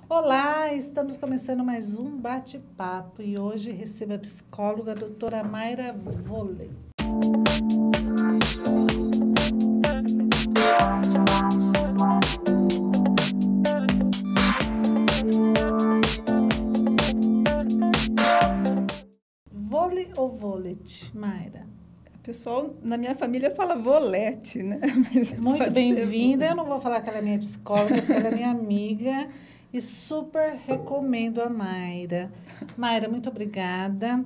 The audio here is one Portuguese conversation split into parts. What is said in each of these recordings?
Olá, estamos começando mais um bate-papo e hoje recebo a psicóloga a doutora Mayra Volley. Volley ou Volet, Mayra? O pessoal na minha família fala volete, né? Mas muito bem-vinda. Eu não vou falar que ela é minha psicóloga, porque ela é minha amiga e super recomendo a Mayra. Mayra, muito obrigada.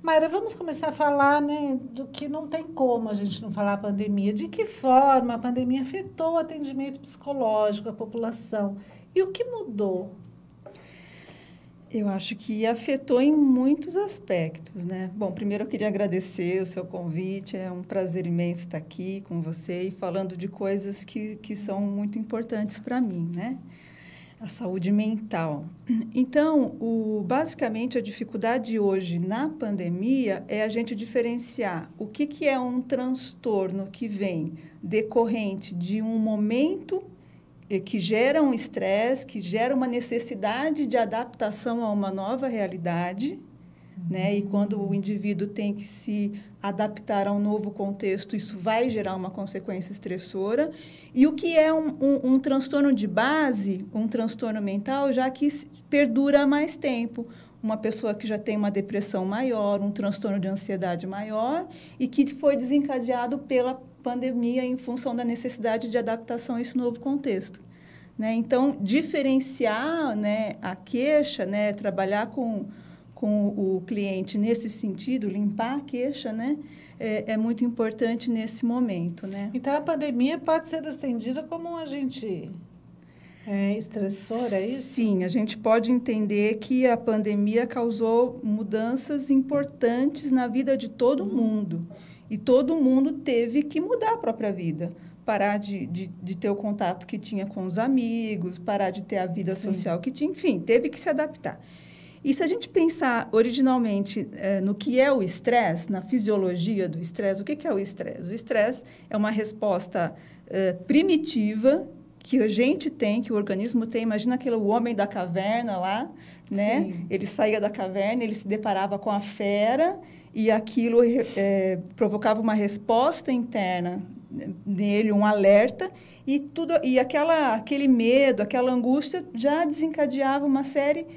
Mayra, vamos começar a falar, né, do que não tem como a gente não falar a pandemia. De que forma a pandemia afetou o atendimento psicológico à população? E o que mudou? Eu acho que afetou em muitos aspectos, né? Bom, primeiro eu queria agradecer o seu convite, é um prazer imenso estar aqui com você e falando de coisas que são muito importantes para mim, né? A saúde mental. Então, basicamente, a dificuldade hoje na pandemia é a gente diferenciar o que é um transtorno que vem decorrente de um momento que gera um estresse, que gera uma necessidade de adaptação a uma nova realidade, né? E quando o indivíduo tem que se adaptar a um novo contexto, isso vai gerar uma consequência estressora. E o que é um transtorno de base, um transtorno mental, já que perdura há mais tempo. Uma pessoa que já tem uma depressão maior, um transtorno de ansiedade maior e que foi desencadeado pela pandemia em função da necessidade de adaptação a esse novo contexto, né? Então, diferenciar, né, a queixa, né, trabalhar com o cliente nesse sentido, limpar a queixa, né, é muito importante nesse momento, né? Então, a pandemia pode ser estendida como um agente estressor, é isso? Sim, a gente pode entender que a pandemia causou mudanças importantes na vida de todo mundo. E todo mundo teve que mudar a própria vida. Parar de ter o contato que tinha com os amigos, parar de ter a vida social que tinha, enfim, teve que se adaptar. E se a gente pensar originalmente no que é o estresse, na fisiologia do estresse, o que é o estresse? O estresse é uma resposta primitiva que a gente tem, que o organismo tem. Imagina aquele homem da caverna lá, né? Sim. Ele saía da caverna, ele se deparava com a fera e aquilo provocava uma resposta interna nele, um alerta, e aquele medo, aquela angústia já desencadeava uma série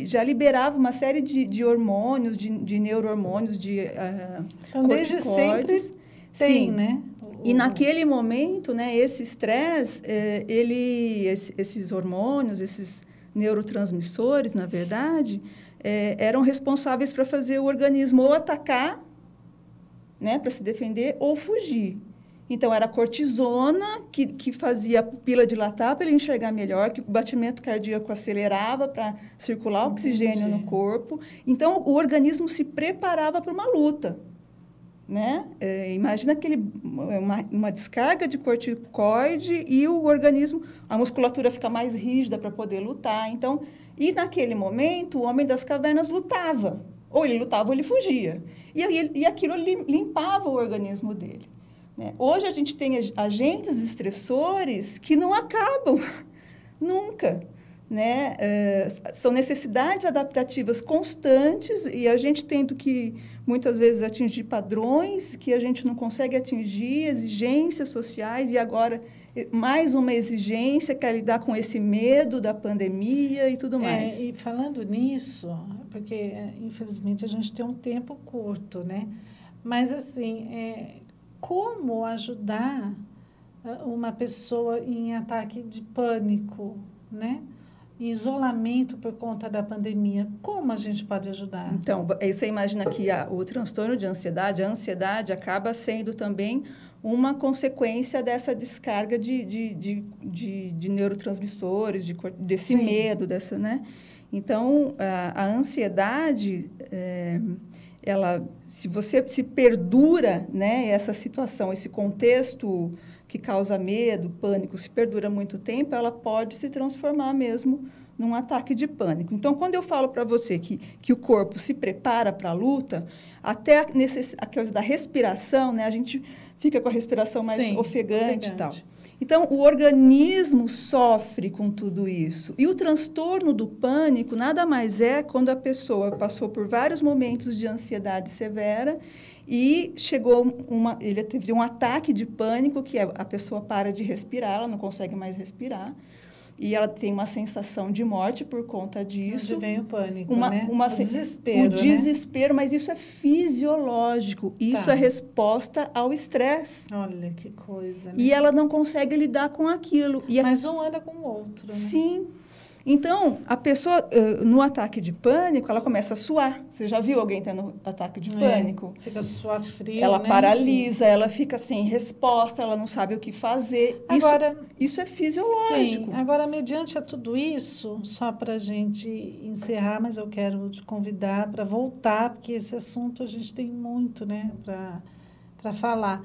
já liberava uma série de hormônios, de neuro-hormônios, então, desde sempre tem, sim, né? E naquele momento, né, esse estresse, esses hormônios, esses neurotransmissores, na verdade, eram responsáveis para fazer o organismo ou atacar, né, para se defender, ou fugir. Então, era a cortisona que fazia a pupila dilatar para ele enxergar melhor, que o batimento cardíaco acelerava para circular oxigênio no corpo. Então, o organismo se preparava para uma luta, né? Imagina uma descarga de corticoide e o organismo, a musculatura fica mais rígida para poder lutar. Então, e naquele momento, o homem das cavernas lutava. Ou ele lutava ou ele fugia. E aquilo limpava o organismo dele. Hoje, a gente tem agentes estressores que não acabam nunca, né? São necessidades adaptativas constantes e a gente tendo que, muitas vezes, atingir padrões que a gente não consegue atingir, exigências sociais, e agora mais uma exigência que é lidar com esse medo da pandemia e tudo mais. E falando nisso, porque, infelizmente, a gente tem um tempo curto, né? Mas, assim, como ajudar uma pessoa em ataque de pânico, né? Isolamento por conta da pandemia. Como a gente pode ajudar? Então, você imagina que o transtorno de ansiedade, a ansiedade acaba sendo também uma consequência dessa descarga de neurotransmissores, desse Sim. medo, né? Então, a ansiedade... se você se perdura, né, essa situação, esse contexto que causa medo, pânico, se perdura muito tempo, ela pode se transformar mesmo num ataque de pânico. Então, quando eu falo para você que o corpo se prepara para a luta, até a coisa da respiração, né, a gente fica com a respiração mais ofegante e tal. Então, o organismo sofre com tudo isso. E o transtorno do pânico nada mais é quando a pessoa passou por vários momentos de ansiedade severa e ele teve um ataque de pânico, que a pessoa para de respirar, ela não consegue mais respirar. E ela tem uma sensação de morte por conta disso. Onde vem o pânico, né? O desespero, O desespero, mas isso é fisiológico. Isso é resposta ao estresse. Olha que coisa, né? E ela não consegue lidar com aquilo. Mas um anda com o outro, né? Sim. Então, a pessoa, no ataque de pânico, ela começa a suar. Você já viu alguém tendo ataque de pânico? Fica suar frio, ela né? paralisa, ela fica sem resposta, ela não sabe o que fazer. Agora, isso é fisiológico. Sim. Agora, mediante a tudo isso, só para a gente encerrar, mas eu quero te convidar para voltar, porque esse assunto a gente tem muito, né, para falar.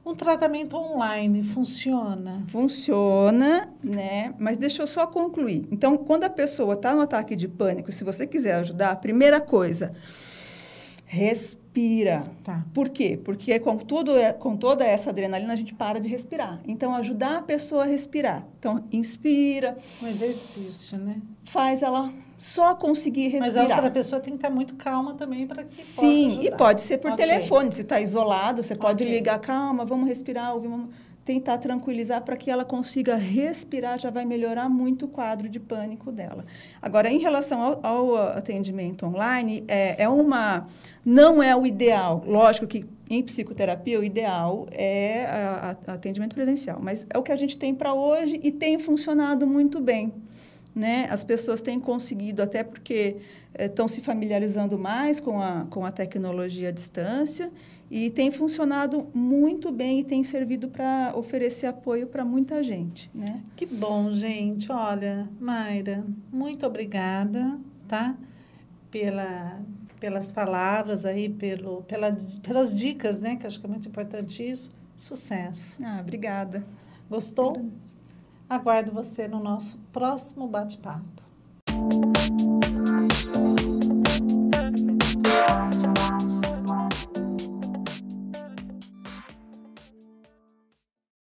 Um tratamento online funciona? Funciona, né? Mas deixa eu só concluir. Então, quando a pessoa está no ataque de pânico, se você quiser ajudar, a primeira coisa, respira. Tá. Por quê? Porque com toda essa adrenalina, a gente para de respirar. Então, ajudar a pessoa a respirar. Então, inspira. Um exercício, né? Faz ela só conseguir respirar. Mas a outra pessoa tem que estar muito calma também para que possa ajudar. Sim, e pode ser por telefone. Se está isolado, você pode ligar, calma, vamos respirar, vamos tentar tranquilizar para que ela consiga respirar, já vai melhorar muito o quadro de pânico dela. Agora, em relação ao atendimento online, não é o ideal. Lógico que em psicoterapia o ideal é atendimento presencial, mas é o que a gente tem para hoje e tem funcionado muito bem. Né? As pessoas têm conseguido, até porque estão se familiarizando mais com a tecnologia à distância, e tem funcionado muito bem e tem servido para oferecer apoio para muita gente. Né? Que bom, gente. Olha, Mayra, muito obrigada, tá? Pelas palavras aí, pelas dicas, né? Que acho que é muito importante isso. Sucesso. Obrigada. Gostou? Aguardo você no nosso próximo bate-papo.